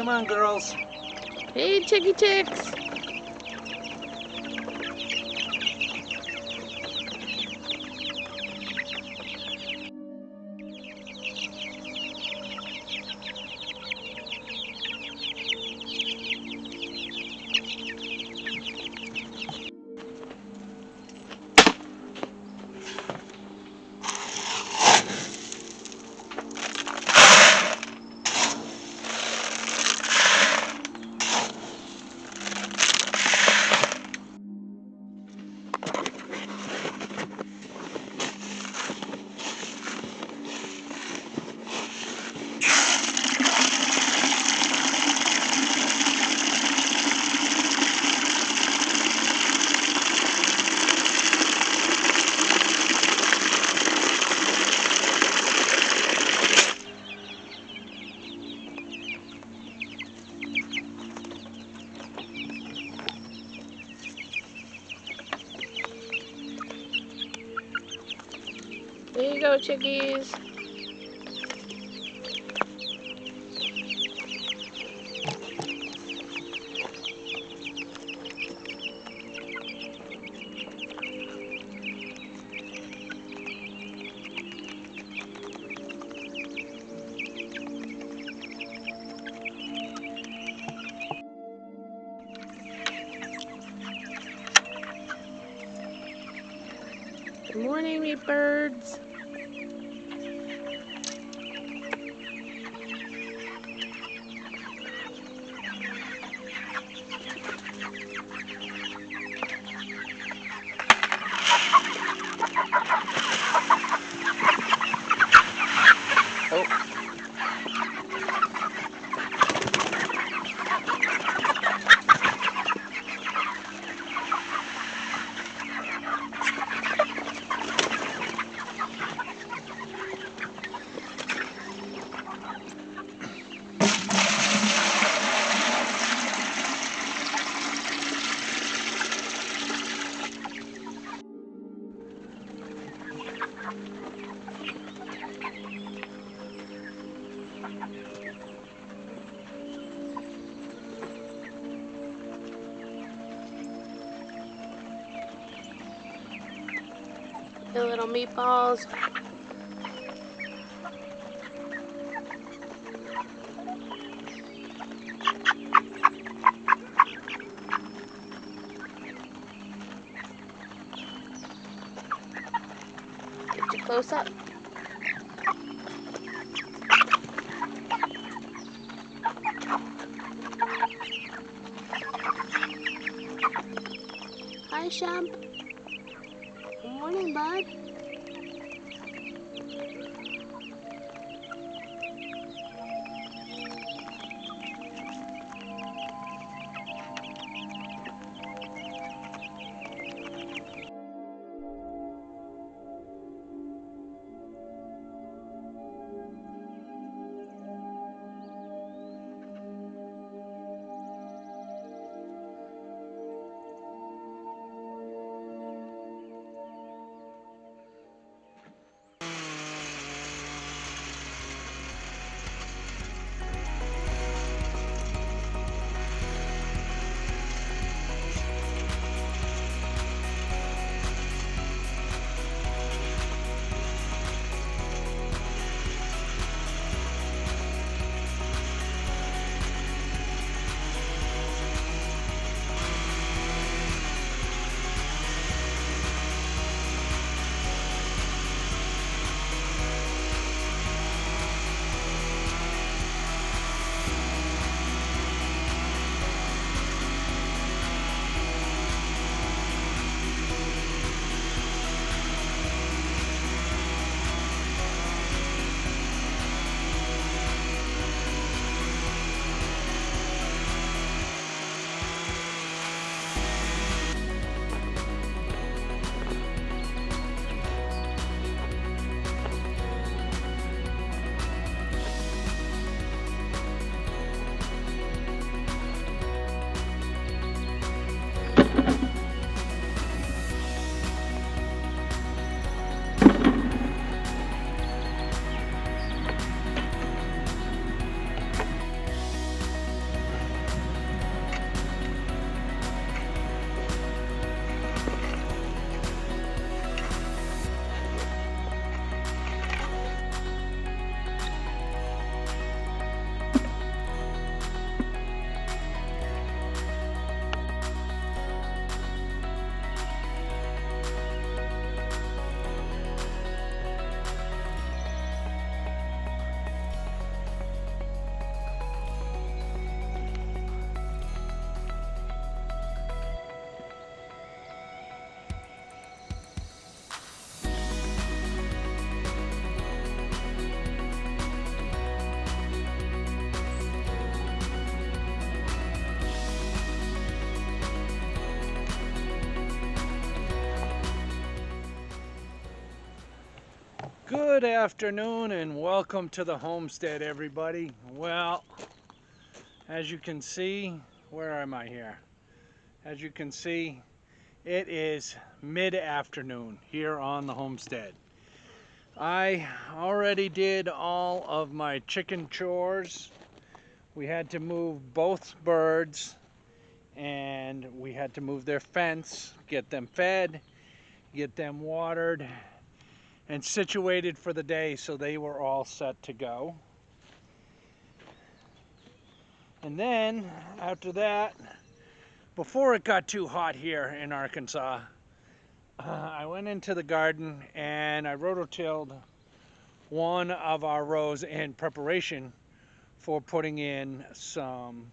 Come on, girls. Hey, chickie chicks. There you go, chickies. Good morning, me birds. The little meatballs. Get you close up. Hi, Shump. Good morning, bud. Good afternoon and welcome to the homestead, everybody. Well, as you can see, where am I here? As you can see, it is mid-afternoon here on the homestead. I already did all of my chicken chores. We had to move both birds and we had to move their fence, get them fed, get them watered, and situated for the day so they were all set to go. And then after that, before it got too hot here in Arkansas, I went into the garden and I rototilled one of our rows in preparation for putting in some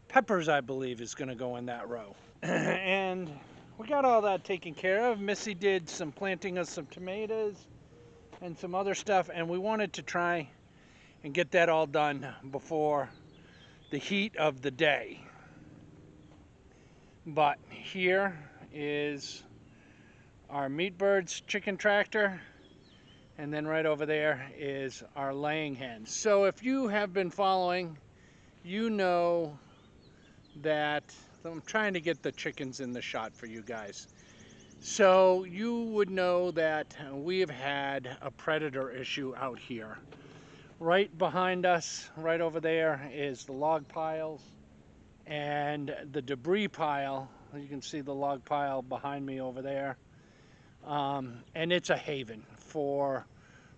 peppers, I believe is going to go in that row. And we got all that taken care of. Missy did some planting of some tomatoes and some other stuff, and we wanted to try and get that all done before the heat of the day. But here is our meat birds chicken tractor, and then right over there is our laying hen. So if you have been following, you know that I'm trying to get the chickens in the shot for you guys. So you would know that we have had a predator issue out here. Right behind us, right over there, is the log piles and the debris pile. You can see the log pile behind me over there. And it's a haven for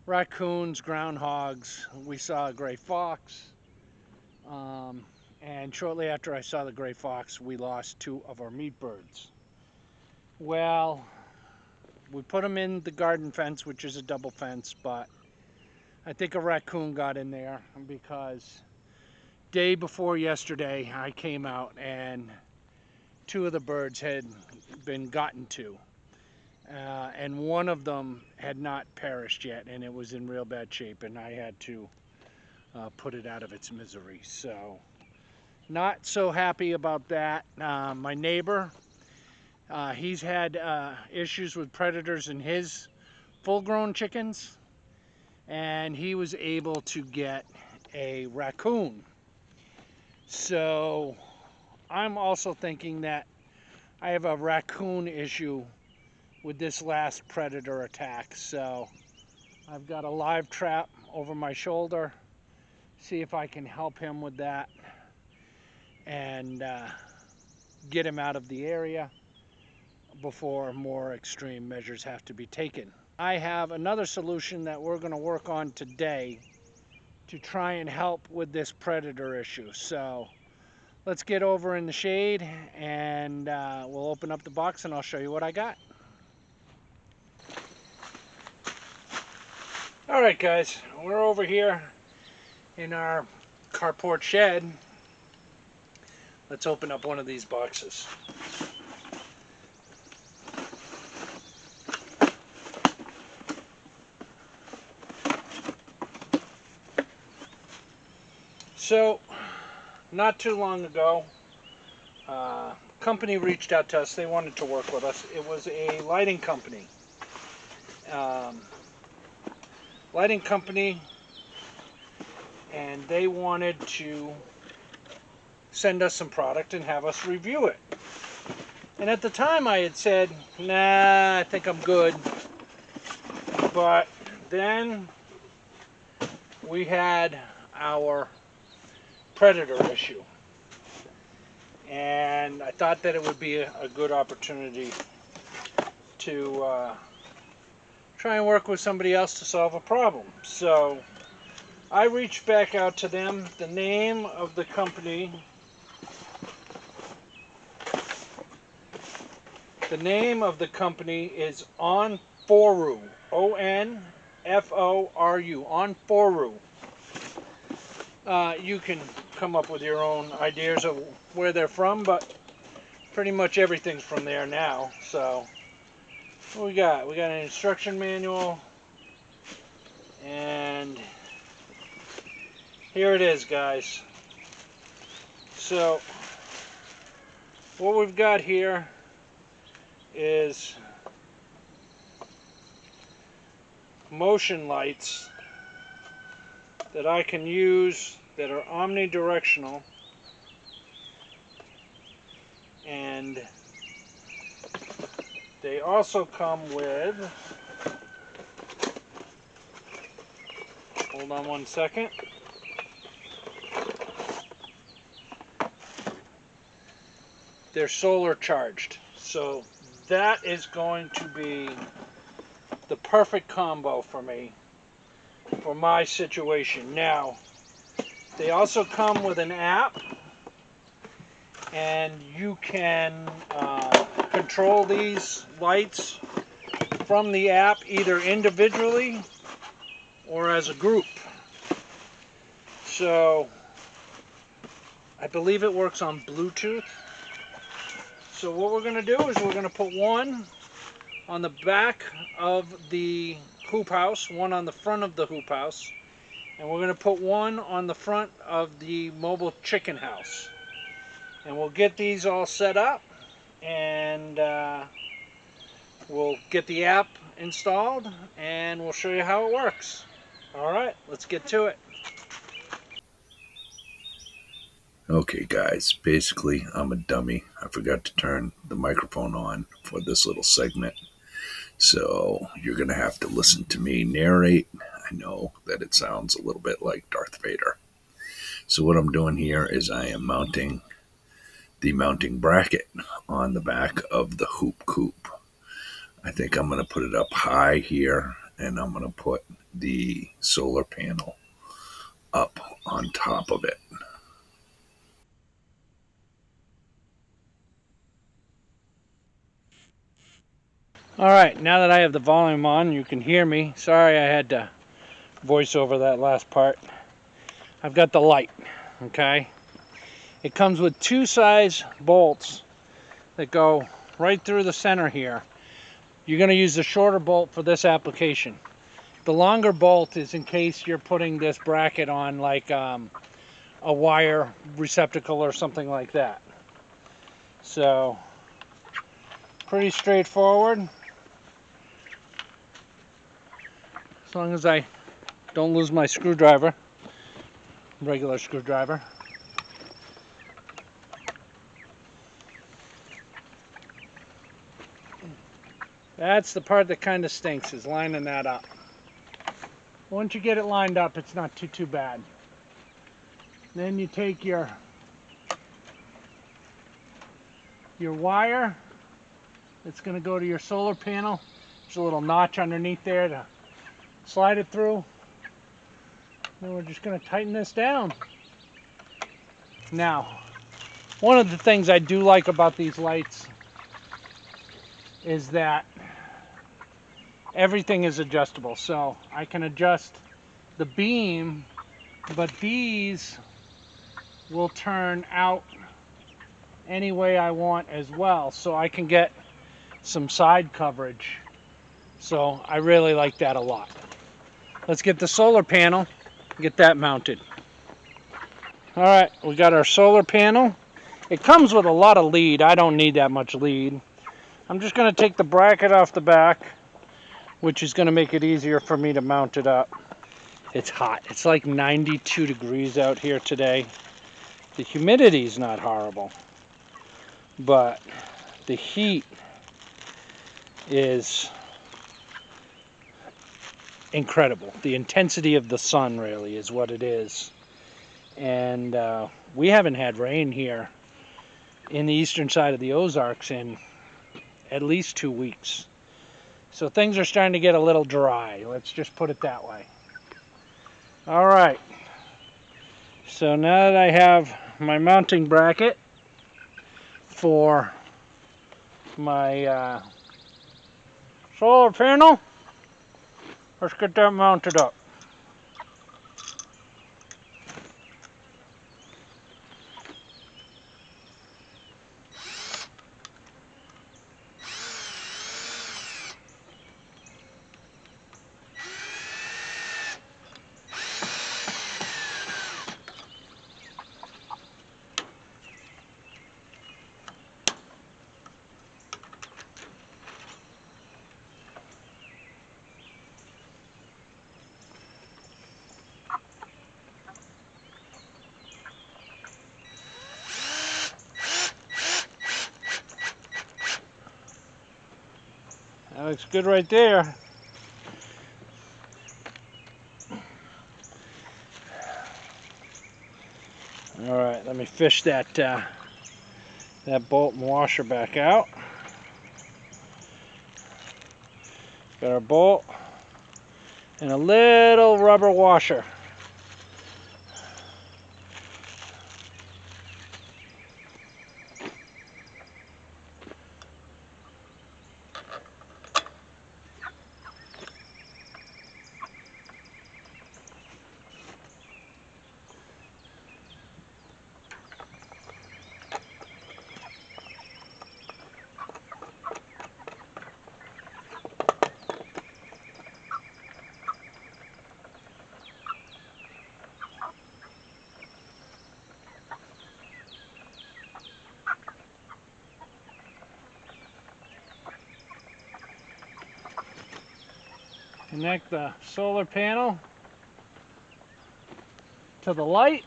raccoons, groundhogs. We saw a gray fox. And shortly after I saw the gray fox, we lost 2 of our meat birds. Well, we put them in the garden fence, which is a double fence, but I think a raccoon got in there because day before yesterday I came out and 2 of the birds had been gotten to. And one of them had not perished yet, and it was in real bad shape, and I had to put it out of its misery. So not so happy about that. My neighbor, he's had issues with predators in his full-grown chickens, and he was able to get a raccoon. So I'm also thinking that I have a raccoon issue with this last predator attack. So I've got a live trap over my shoulder, see if I can help him with that and get him out of the area before more extreme measures have to be taken. I have another solution that we're going to work on today to try and help with this predator issue. So let's get over in the shade and we'll open up the box and I'll show you what I got. Alright guys, we're over here in our carport shed. Let's open up one of these boxes. So, not too long ago, a company reached out to us. They wanted to work with us. It was a lighting company. And they wanted to send us some product and have us review it. And at the time I had said, nah, I think I'm good. But then we had our predator issue. And I thought that it would be a good opportunity to try and work with somebody else to solve a problem. So I reached back out to them. The name of the company is Onforu. O-N-F-O-R-U. Onforu. You can come up with your own ideas of where they're from, but pretty much everything's from there now. So what we got? We got an instruction manual, and here it is, guys. So what we've got here is motion lights that I can use that are omnidirectional, and they also come with, hold on one second, they're solar charged. So that is going to be the perfect combo for me, for my situation. Now, they also come with an app, and you can control these lights from the app either individually or as a group. So I believe it works on Bluetooth. So what we're going to do is we're going to put one on the back of the hoop house, one on the front of the hoop house, and we're going to put one on the front of the mobile chicken house. And we'll get these all set up, and we'll get the app installed, and we'll show you how it works. All right, let's get to it. Okay, guys, basically, I'm a dummy. I forgot to turn the microphone on for this little segment. So you're going to have to listen to me narrate. I know that it sounds a little bit like Darth Vader. So what I'm doing here is I am mounting the mounting bracket on the back of the hoop coop. I think I'm going to put it up high here, and I'm going to put the solar panel up on top of it. All right, now that I have the volume on, you can hear me. Sorry I had to voice over that last part. I've got the light, okay? It comes with two size bolts that go right through the center here. You're going to use the shorter bolt for this application. The longer bolt is in case you're putting this bracket on like a wire receptacle or something like that. So, pretty straightforward. As long as I don't lose my screwdriver, regular screwdriver. That's the part that kind of stinks, is lining that up. Once you get it lined up, it's not too bad. Then you take your wire. It's going to go to your solar panel. There's a little notch underneath there to slide it through. Then we're just going to tighten this down. Now, one of the things I do like about these lights is that everything is adjustable. So I can adjust the beam, but these will turn out any way I want as well. So I can get some side coverage. So I really like that a lot. Let's get the solar panel, get that mounted. All right, we got our solar panel. It comes with a lot of lead. I don't need that much lead. I'm just going to take the bracket off the back, which is going to make it easier for me to mount it up. It's hot. It's like 92 degrees out here today. The humidity is not horrible, but the heat is incredible. The intensity of the sun really is what it is. And we haven't had rain here in the eastern side of the Ozarks in at least 2 weeks. So things are starting to get a little dry. Let's just put it that way. All right. So now that I have my mounting bracket for my solar panel, let's get that mounted up. That looks good right there. All right, let me fish that that bolt and washer back out. Got our bolt and a little rubber washer. Connect the solar panel to the light.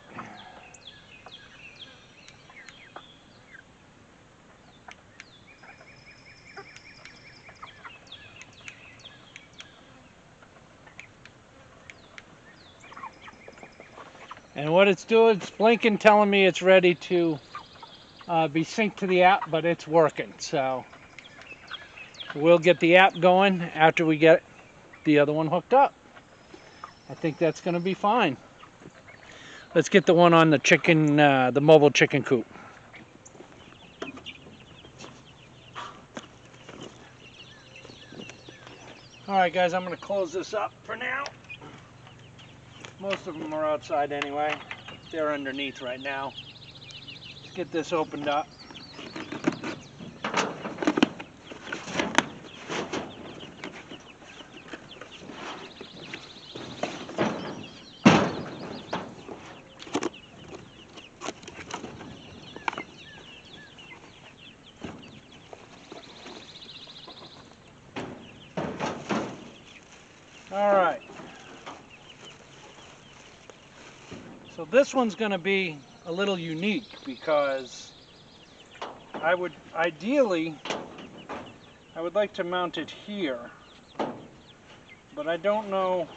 And what it's doing, it's blinking, telling me it's ready to be synced to the app, but it's working. So we'll get the app going after we get the other one hooked up. I think that's going to be fine. Let's get the one on the chicken, the mobile chicken coop. All right, guys, I'm going to close this up for now. Most of them are outside anyway. They're underneath right now. Let's get this opened up. All right. So this one's going to be a little unique because I would like to mount it here, but I don't know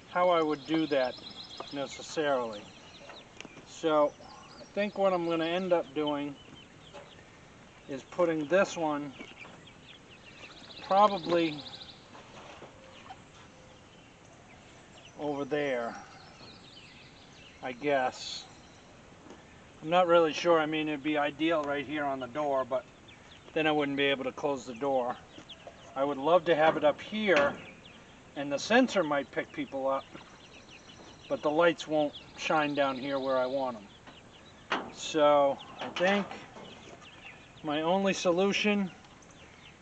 how I would do that necessarily. So I think what I'm going to end up doing is putting this one probably over there, I guess. I'm not really sure. I mean, it'd be ideal right here on the door, but then I wouldn't be able to close the door. I would love to have it up here, and the sensor might pick people up, but the lights won't shine down here where I want them. So I think my only solution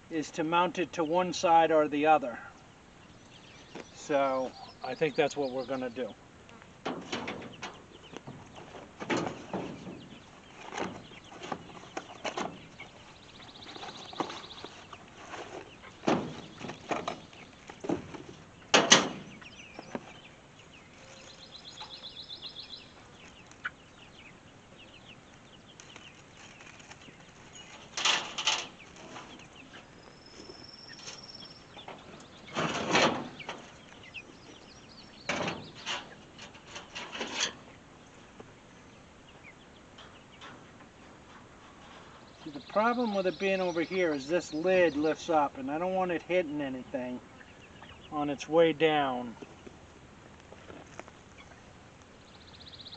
is to mount it to one side or the other. So I think that's what we're going to do. The problem with it being over here is this lid lifts up, and I don't want it hitting anything on its way down.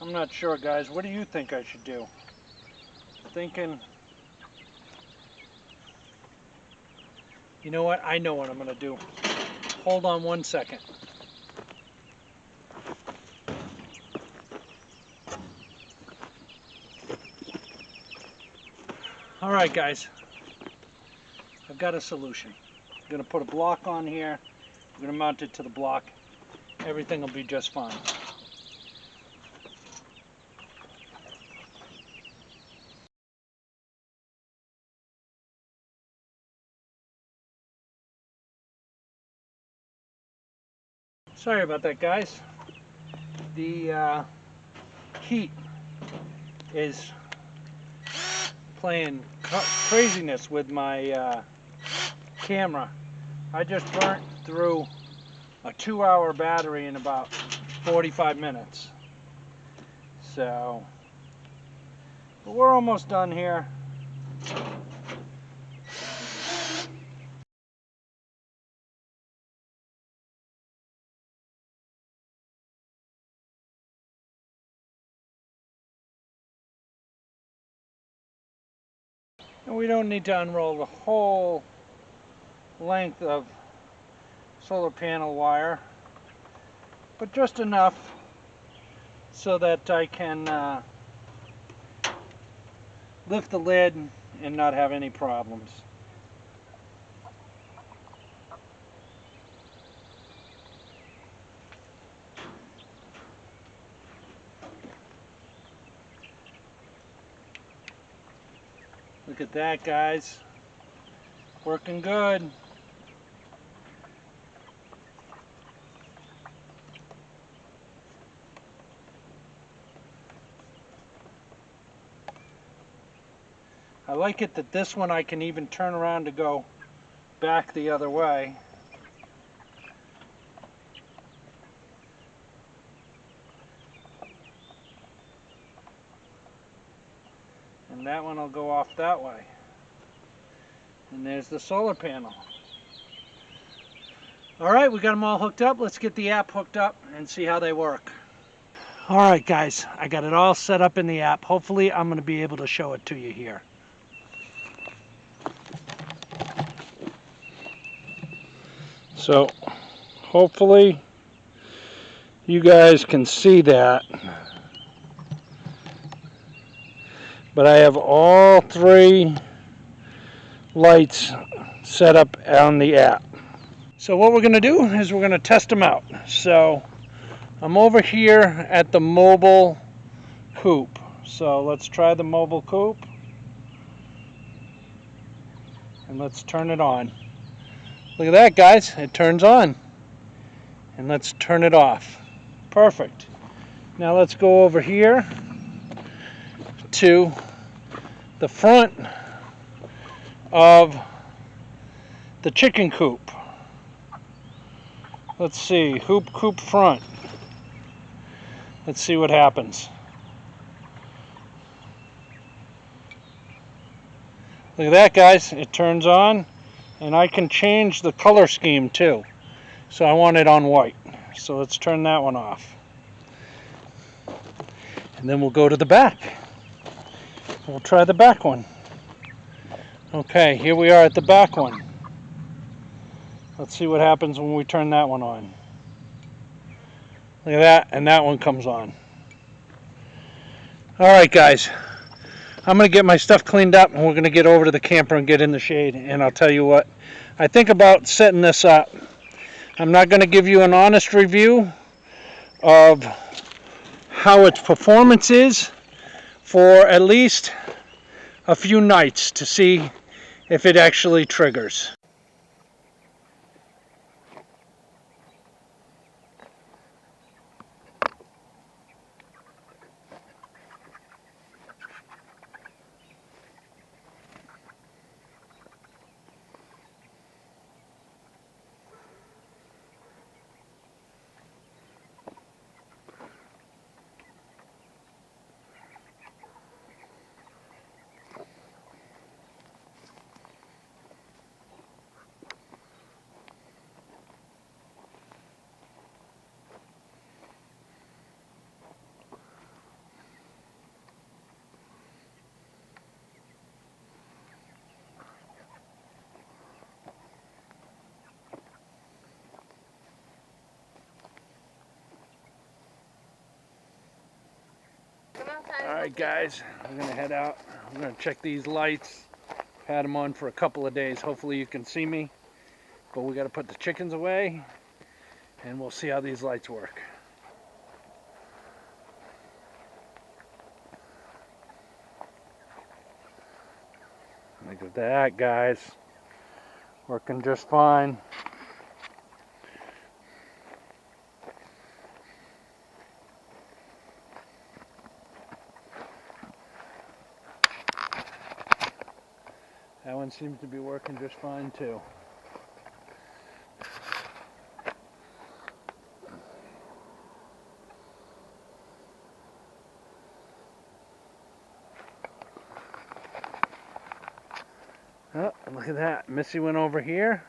I'm not sure, guys. What do you think I should do? Thinking, you know what? I know what I'm going to do. Hold on one second. All right, guys. I've got a solution. I'm going to put a block on here. I'm going to mount it to the block. Everything will be just fine. Sorry about that, guys. The heat is playing craziness with my camera. I just burnt through a 2-hour battery in about 45 minutes. So, but we're almost done here. And we don't need to unroll the whole length of solar panel wire, but just enough so that I can lift the lid and not have any problems. Look at that, guys. Working good. I like it that this one I can even turn around to go back the other way. And that one will go off that way. And there's the solar panel. Alright, we got them all hooked up. Let's get the app hooked up and see how they work. Alright guys, I got it all set up in the app. Hopefully I'm going to be able to show it to you here. So, hopefully you guys can see that. But I have all 3 lights set up on the app. So what we're going to do is we're going to test them out. So I'm over here at the mobile coop. So let's try the mobile coop. And let's turn it on. Look at that, guys. It turns on. And let's turn it off. Perfect. Now let's go over here to the front of the chicken coop. Let's see, coop front. Let's see what happens. Look at that, guys. It turns on, and I can change the color scheme too. So I want it on white. So let's turn that one off. And then we'll go to the back. We'll try the back one. Okay, here we are at the back one. Let's see what happens when we turn that one on. Look at that, and that one comes on. Alright guys, I'm going to get my stuff cleaned up and we're going to get over to the camper and get in the shade. And I'll tell you what, I think about setting this up. I'm not going to give you an honest review of how its performance is for at least a few nights to see if it actually triggers. Alright guys, I'm going to head out. I'm going to check these lights. Had them on for a couple of days. Hopefully you can see me. But we got to put the chickens away and we'll see how these lights work. Look at that, guys. Working just fine. That one seems to be working just fine too. Look at that. Missy went over here.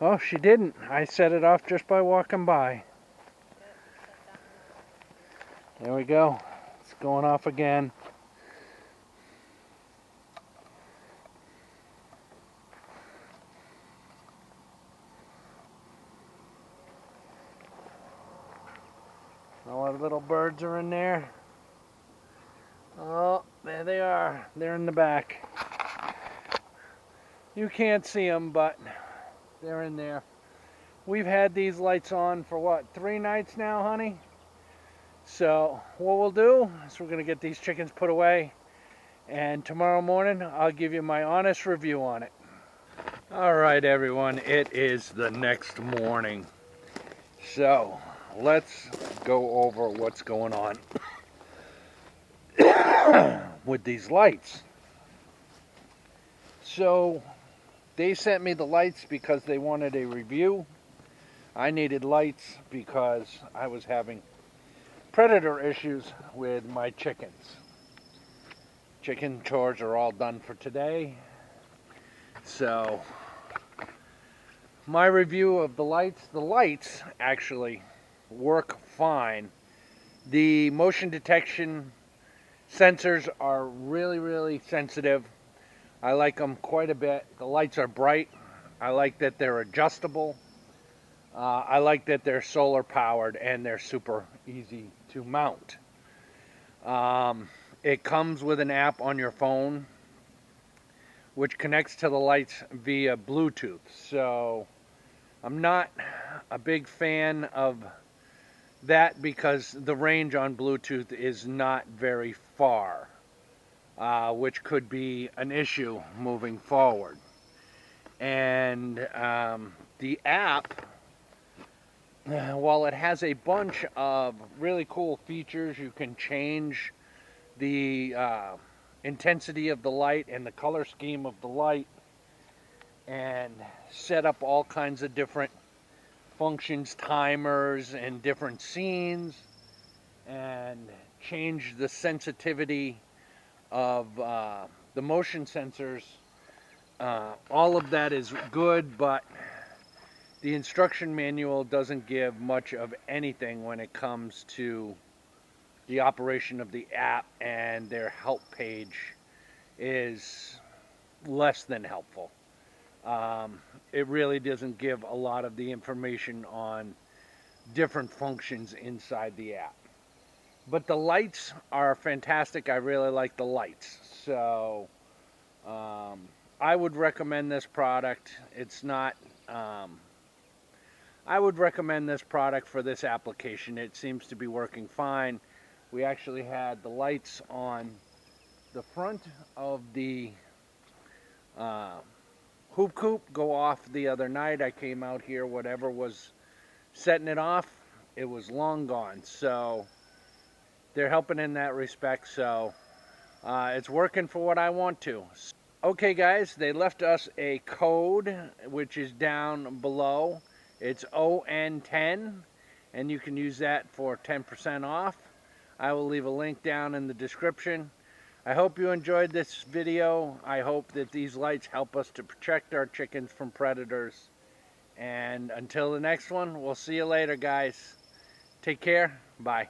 Oh, she didn't. I set it off just by walking by. There we go. It's going off again. All our little birds are in there. Oh, there they are. They're in the back. You can't see them, but they're in there. We've had these lights on for what, 3 nights now, honey? So what we'll do is we're going to get these chickens put away, and tomorrow morning I'll give you my honest review on it. All right, everyone, it is the next morning. So let's go over what's going on with these lights. So they sent me the lights because they wanted a review. I needed lights because I was having predator issues with my chickens. Chicken chores are all done for today. So my review of the lights actually work fine. The motion detection sensors are really sensitive. I like them quite a bit. The lights are bright. I like that they're adjustable. I like that they're solar powered and they're super easy to mount. It comes with an app on your phone which connects to the lights via Bluetooth. So I'm not a big fan of that because the range on Bluetooth is not very far, which could be an issue moving forward. And the app, while it has a bunch of really cool features, you can change the intensity of the light and the color scheme of the light and set up all kinds of different functions, timers, and different scenes, and change the sensitivity of the motion sensors. All of that is good, but the instruction manual doesn't give much of anything when it comes to the operation of the app, and their help page is less than helpful. It really doesn't give a lot of the information on different functions inside the app. But the lights are fantastic. I really like the lights. So I would recommend this product. It's not... I would recommend this product for this application. It seems to be working fine. We actually had the lights on the front of the hoop coop go off the other night. I came out here, whatever was setting it off, it was long gone. So they're helping in that respect. So it's working for what I want to. Okay guys, they left us a code which is down below. It's ON10, and you can use that for 10% off. I will leave a link down in the description. I hope you enjoyed this video. I hope that these lights help us to protect our chickens from predators. And until the next one, we'll see you later, guys. Take care. Bye.